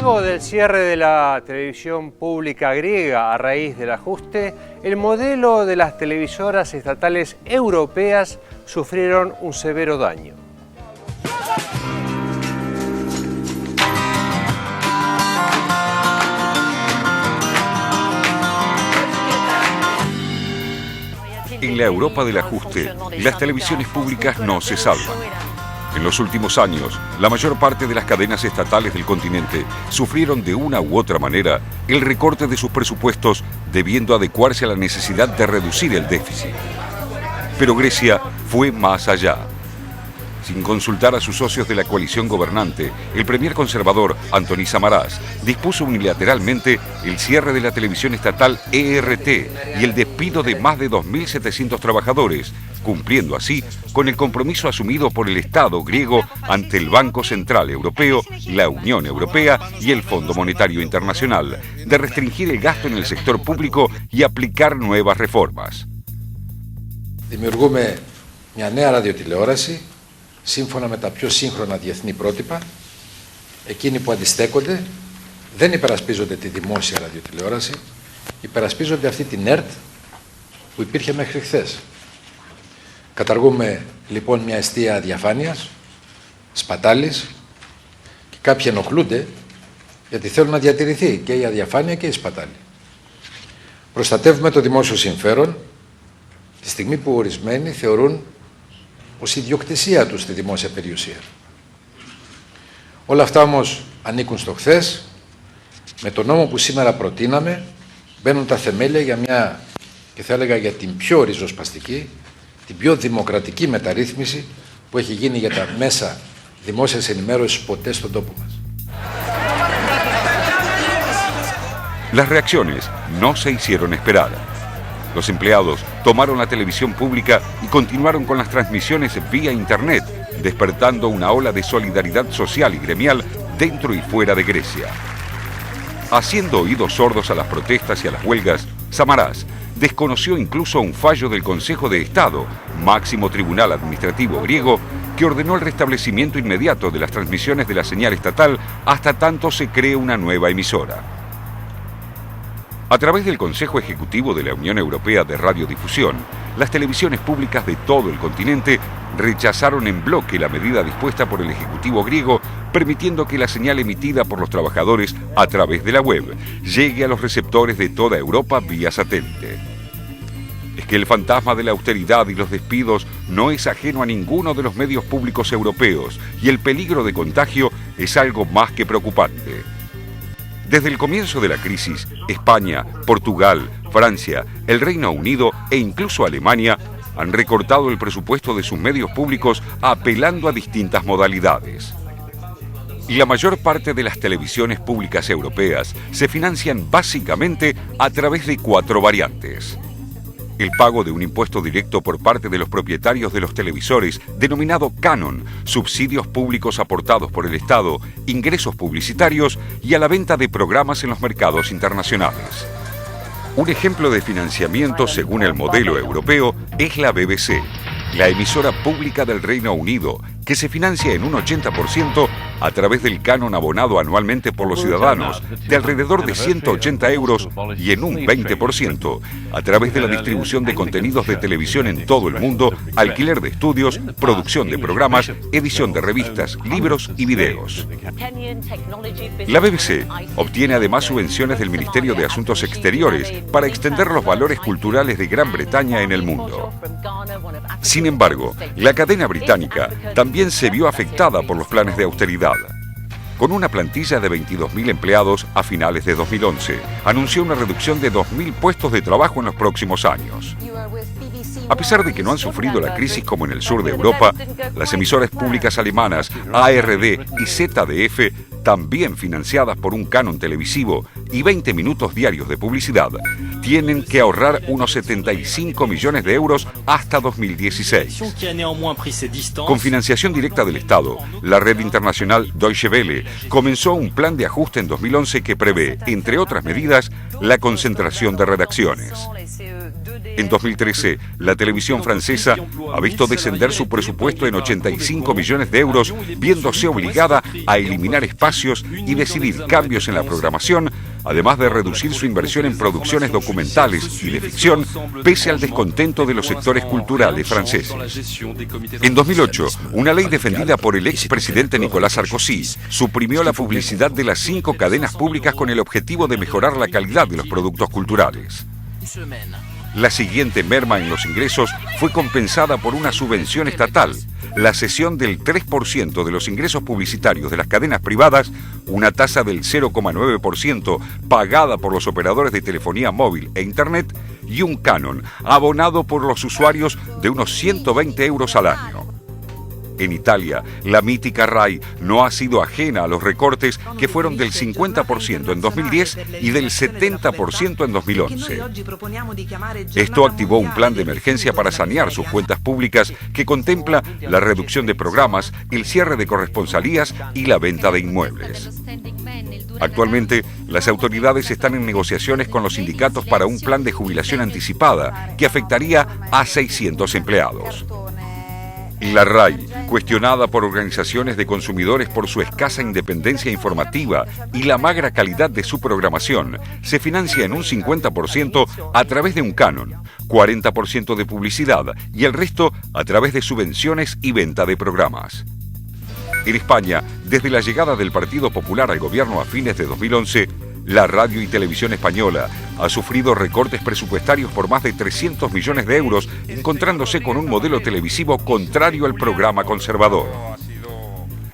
Luego del cierre de la televisión pública griega a raíz del ajuste, el modelo de las televisoras estatales europeas sufrieron un severo daño. En la Europa del ajuste, las televisiones públicas no se salvan. En los últimos años, la mayor parte de las cadenas estatales del continente sufrieron de una u otra manera el recorte de sus presupuestos, debiendo adecuarse a la necesidad de reducir el déficit. Pero Grecia fue más allá. Sin consultar a sus socios de la coalición gobernante, el premier conservador Antonis Samaras dispuso unilateralmente el cierre de la televisión estatal ERT y el despido de más de 2.700 trabajadores, cumpliendo así con el compromiso asumido por el Estado griego ante el Banco Central Europeo, la Unión Europea y el Fondo Monetario Internacional, de restringir el gasto en el sector público y aplicar nuevas reformas. Δημιουργούμε μια νέα ραδιοτηλεόραση σύμφωνα με τα πιο σύγχρονα διεθνή πρότυπα. Εκείνοι που αντιστέκονται δεν υπερασπίζονται τη δημόσια ραδιοτηλεόραση, υπερασπίζονται αυτή την ΕΡΤ που υπήρχε μέχρι χθες. Καταργούμε λοιπόν μια αιστεία διαφάνειας, σπατάλης, και κάποιοι ενοχλούνται γιατί θέλουν να διατηρηθεί και η αδιαφάνεια και η σπατάλη. Προστατεύουμε το δημόσιο συμφέρον τη στιγμή που ορισμένοι θεωρούν ως ιδιοκτησία τους στη δημόσια περιουσία. Όλα αυτά όμως ανήκουν στο χθες. Με τον νόμο που σήμερα προτείναμε μπαίνουν τα θεμέλια για μια, και θα έλεγα για την πιο ριζοσπαστική, την πιο δημοκρατική μεταρρύθμιση που έχει γίνει για τα μέσα δημόσιας ενημέρωσης ποτέ στον τόπο μας. Las reacciones no se hicieron esperar. Los empleados tomaron la televisión pública y continuaron con las transmisiones vía internet, despertando una ola de solidaridad social y gremial dentro y fuera de Grecia. Haciendo oídos sordos a las protestas y a las huelgas, Samaras desconoció incluso un fallo del Consejo de Estado, máximo tribunal administrativo griego, que ordenó el restablecimiento inmediato de las transmisiones de la señal estatal hasta tanto se cree una nueva emisora. A través del Consejo Ejecutivo de la Unión Europea de Radiodifusión, las televisiones públicas de todo el continente rechazaron en bloque la medida dispuesta por el Ejecutivo griego, permitiendo que la señal emitida por los trabajadores a través de la web llegue a los receptores de toda Europa vía satélite. Es que el fantasma de la austeridad y los despidos no es ajeno a ninguno de los medios públicos europeos y el peligro de contagio es algo más que preocupante. Desde el comienzo de la crisis, España, Portugal, Francia, el Reino Unido e incluso Alemania han recortado el presupuesto de sus medios públicos apelando a distintas modalidades. Y la mayor parte de las televisiones públicas europeas se financian básicamente a través de 4 variantes. El pago de un impuesto directo por parte de los propietarios de los televisores, denominado canon, subsidios públicos aportados por el Estado, ingresos publicitarios y a la venta de programas en los mercados internacionales. Un ejemplo de financiamiento según el modelo europeo es la BBC, la emisora pública del Reino Unido, que se financia en un 80% a través del canon abonado anualmente por los ciudadanos, de alrededor de 180 euros, y en un 20% a través de la distribución de contenidos de televisión en todo el mundo, alquiler de estudios, producción de programas, edición de revistas, libros y videos. La BBC obtiene además subvenciones del Ministerio de Asuntos Exteriores para extender los valores culturales de Gran Bretaña en el mundo. Sin embargo, la cadena británica también se vio afectada por los planes de austeridad. Con una plantilla de 22.000 empleados a finales de 2011, anunció una reducción de 2.000 puestos de trabajo en los próximos años. A pesar de que no han sufrido la crisis como en el sur de Europa, las emisoras públicas alemanas ARD y ZDF, también financiadas por un canon televisivo y 20 minutos diarios de publicidad, tienen que ahorrar unos 75 millones de euros hasta 2016. Con financiación directa del Estado, la red internacional Deutsche Welle comenzó un plan de ajuste en 2011 que prevé, entre otras medidas, la concentración de redacciones. En 2013, la televisión francesa ha visto descender su presupuesto en 85 millones de euros, viéndose obligada a eliminar espacios y decidir cambios en la programación, además de reducir su inversión en producciones documentales y de ficción, pese al descontento de los sectores culturales franceses. En 2008, una ley defendida por el expresidente Nicolas Sarkozy suprimió la publicidad de las 5 cadenas públicas con el objetivo de mejorar la calidad de los productos culturales. La siguiente merma en los ingresos fue compensada por una subvención estatal, la cesión del 3% de los ingresos publicitarios de las cadenas privadas, una tasa del 0,9% pagada por los operadores de telefonía móvil e Internet y un canon abonado por los usuarios de unos 120 euros al año. En Italia, la mítica RAI no ha sido ajena a los recortes que fueron del 50% en 2010 y del 70% en 2011. Esto activó un plan de emergencia para sanear sus cuentas públicas que contempla la reducción de programas, el cierre de corresponsalías y la venta de inmuebles. Actualmente, las autoridades están en negociaciones con los sindicatos para un plan de jubilación anticipada que afectaría a 600 empleados. La RAI, cuestionada por organizaciones de consumidores por su escasa independencia informativa y la magra calidad de su programación, se financia en un 50% a través de un canon, 40% de publicidad y el resto a través de subvenciones y venta de programas. En España, desde la llegada del Partido Popular al gobierno a fines de 2011, la radio y televisión española ha sufrido recortes presupuestarios por más de 300 millones de euros, encontrándose con un modelo televisivo contrario al programa conservador.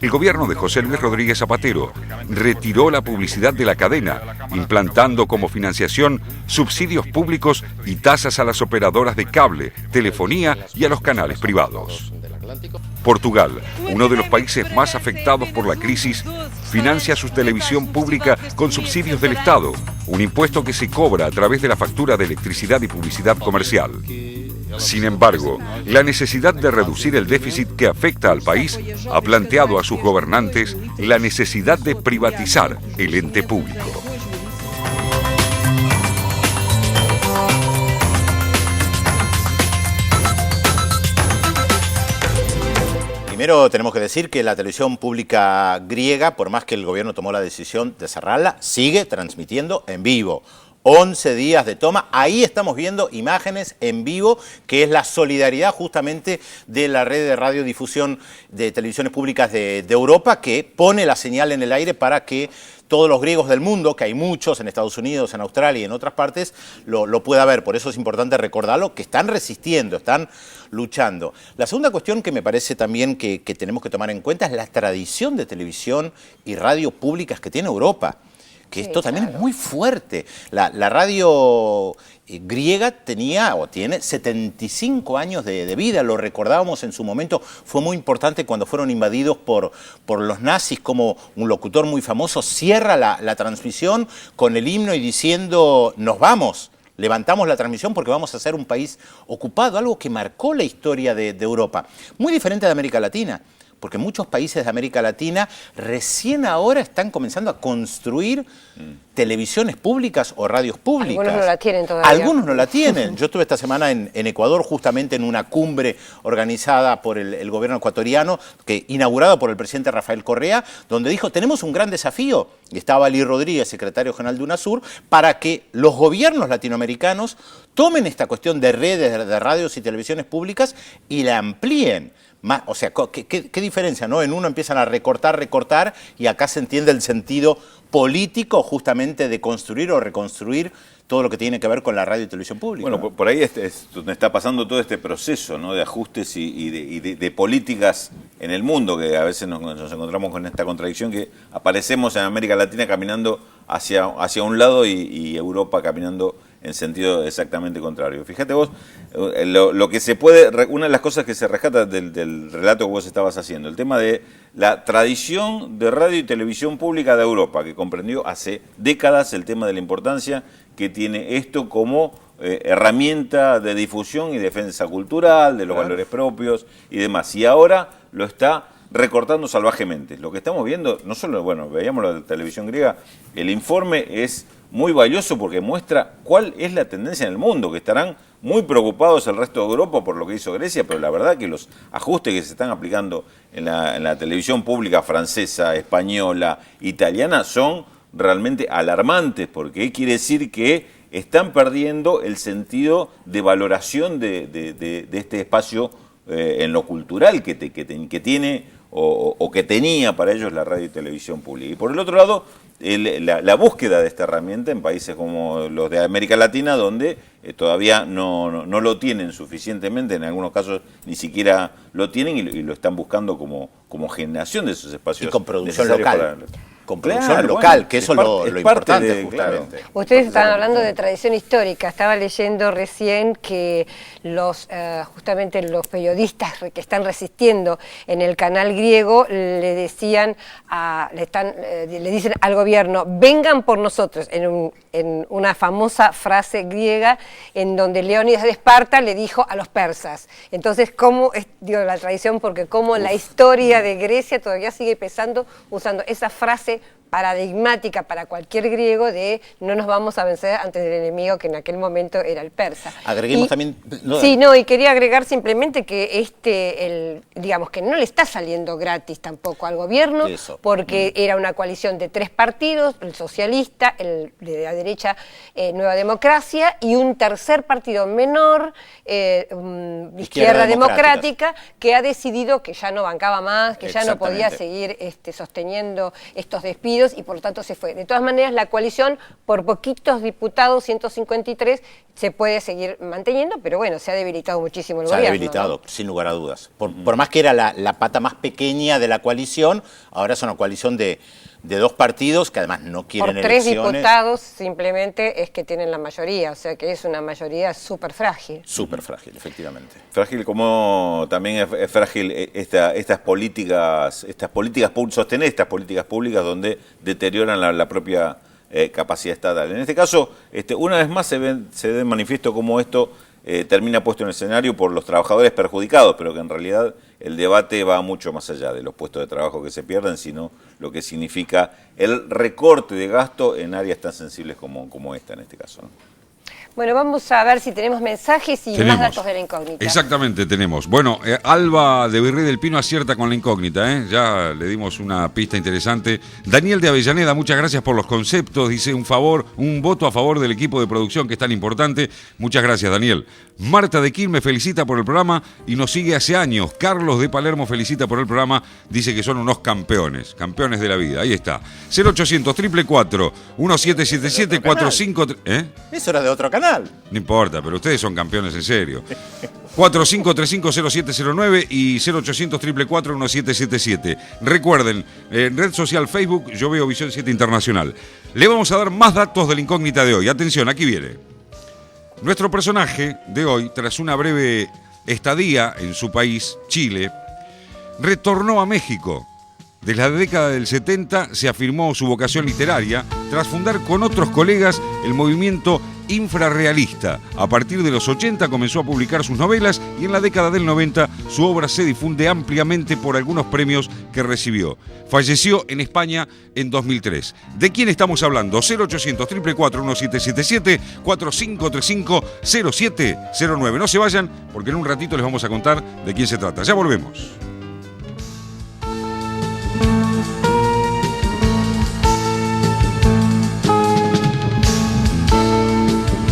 El gobierno de José Luis Rodríguez Zapatero retiró la publicidad de la cadena, implantando como financiación subsidios públicos y tasas a las operadoras de cable, telefonía y a los canales privados. Portugal, uno de los países más afectados por la crisis, financia su televisión pública con subsidios del Estado, un impuesto que se cobra a través de la factura de electricidad y publicidad comercial. Sin embargo, la necesidad de reducir el déficit que afecta al país ha planteado a sus gobernantes la necesidad de privatizar el ente público. Primero tenemos que decir que la televisión pública griega, por más que el gobierno tomó la decisión de cerrarla, sigue transmitiendo en vivo. 11 días de toma, ahí estamos viendo imágenes en vivo, que es la solidaridad justamente de la red de radiodifusión de televisiones públicas de Europa, que pone la señal en el aire para que todos los griegos del mundo, que hay muchos en Estados Unidos, en Australia y en otras partes, lo pueda ver. Por eso es importante recordarlo, que están resistiendo, están luchando. La segunda cuestión que me parece también que tenemos que tomar en cuenta es la tradición de televisión y radio públicas que tiene Europa, que esto también es muy fuerte. La radio griega tenía o tiene 75 años de vida, lo recordábamos en su momento, fue muy importante cuando fueron invadidos por los nazis, como un locutor muy famoso cierra la transmisión con el himno y diciendo nos vamos. Levantamos la transmisión porque vamos a ser un país ocupado, algo que marcó la historia de Europa. Muy diferente de América Latina, porque muchos países de América Latina recién ahora están comenzando a construir televisiones públicas o radios públicas. Algunos no la tienen todavía. Algunos no la tienen. Yo estuve esta semana en Ecuador, justamente en una cumbre organizada por el gobierno ecuatoriano, inaugurada por el presidente Rafael Correa, donde dijo, tenemos un gran desafío, y estaba Ali Rodríguez, secretario general de UNASUR, para que los gobiernos latinoamericanos tomen esta cuestión de redes de radios y televisiones públicas y la amplíen. O sea, ¿qué diferencia, no? En uno empiezan a recortar, y acá se entiende el sentido político justamente de construir o reconstruir todo lo que tiene que ver con la radio y televisión pública. Bueno, por ahí es donde está pasando todo este proceso, ¿no?, de ajustes y de políticas en el mundo, que a veces nos encontramos con esta contradicción, que aparecemos en América Latina caminando hacia un lado y Europa caminando en sentido exactamente contrario. Fíjate vos, lo que se puede, una de las cosas que se rescata del relato que vos estabas haciendo, el tema de la tradición de radio y televisión pública de Europa, que comprendió hace décadas el tema de la importancia que tiene esto como herramienta de difusión y defensa cultural, de los valores propios y demás. Y ahora lo está recortando salvajemente. Lo que estamos viendo, no solo, bueno, veíamos la televisión griega, el informe es muy valioso porque muestra cuál es la tendencia en el mundo, que estarán muy preocupados el resto de Europa por lo que hizo Grecia, pero la verdad que los ajustes que se están aplicando en la televisión pública francesa, española, italiana son realmente alarmantes, porque quiere decir que están perdiendo el sentido de valoración de este espacio en lo cultural que tiene o que tenía para ellos la radio y televisión pública. Y por el otro lado, la búsqueda de esta herramienta en países como los de América Latina, donde todavía no lo tienen suficientemente, en algunos casos ni siquiera lo tienen y lo están buscando como generación de esos espacios. Y con producción local. Con producción local, bueno, que eso es lo importante, justamente. Claro. Ustedes estaban hablando de tradición histórica. Estaba leyendo recién que justamente los periodistas que están resistiendo en el canal griego le dicen al gobierno, vengan por nosotros, en una famosa frase griega en donde Leónidas de Esparta le dijo a los persas. Entonces, ¿cómo es la tradición? Porque como la historia de Grecia todavía sigue pesando usando esa frase paradigmática para cualquier griego de no nos vamos a vencer ante el enemigo que en aquel momento era el persa. Agreguemos también... y quería agregar simplemente que digamos que no le está saliendo gratis tampoco al gobierno, porque era una coalición de 3 partidos, el socialista, el de la derecha Nueva Democracia, y un tercer partido menor, Izquierda Democrática, que ha decidido que ya no bancaba más, que ya no podía seguir sosteniendo estos despidos, y por lo tanto se fue. De todas maneras, la coalición, por poquitos diputados, 153, se puede seguir manteniendo, pero bueno, se ha debilitado muchísimo el gobierno. Se ha debilitado, ¿no? Sin lugar a dudas. Por más que era la pata más pequeña de la coalición, ahora es una coalición de 2 partidos que además no quieren elecciones. Por 3 diputados simplemente es que tienen la mayoría, o sea que es una mayoría súper frágil. Súper frágil, efectivamente. Frágil como también es frágil estas políticas sostener estas políticas públicas donde deterioran la propia capacidad estatal. En este caso, una vez más se ve manifiesto cómo esto termina puesto en el escenario por los trabajadores perjudicados, pero que en realidad el debate va mucho más allá de los puestos de trabajo que se pierden, sino lo que significa el recorte de gasto en áreas tan sensibles como esta en este caso, ¿no? Bueno, vamos a ver si tenemos mensajes y más datos de la incógnita. Exactamente, tenemos. Bueno, Alba de Virrey del Pino acierta con la incógnita, ya le dimos una pista interesante. Daniel de Avellaneda, muchas gracias por los conceptos, dice un voto a favor del equipo de producción que es tan importante. Muchas gracias, Daniel. Marta de Quilmes felicita por el programa y nos sigue hace años. Carlos de Palermo felicita por el programa, dice que son unos campeones de la vida. Ahí está. 0800 444 1777 45. Eso era de otro canal. No importa, pero ustedes son campeones en serio. 45350709 y 0800 444 1777. Recuerden, en red social Facebook, yo veo Visión 7 Internacional. Le vamos a dar más datos de la incógnita de hoy. Atención, aquí viene. Nuestro personaje de hoy, tras una breve estadía en su país, Chile, retornó a México. Desde la década del 70 se afirmó su vocación literaria tras fundar con otros colegas el movimiento infrarrealista. A partir de los 80 comenzó a publicar sus novelas y en la década del 90 su obra se difunde ampliamente por algunos premios que recibió. Falleció en España en 2003. ¿De quién estamos hablando? 0800 444 1777 4535 0709. No se vayan porque en un ratito les vamos a contar de quién se trata. Ya volvemos.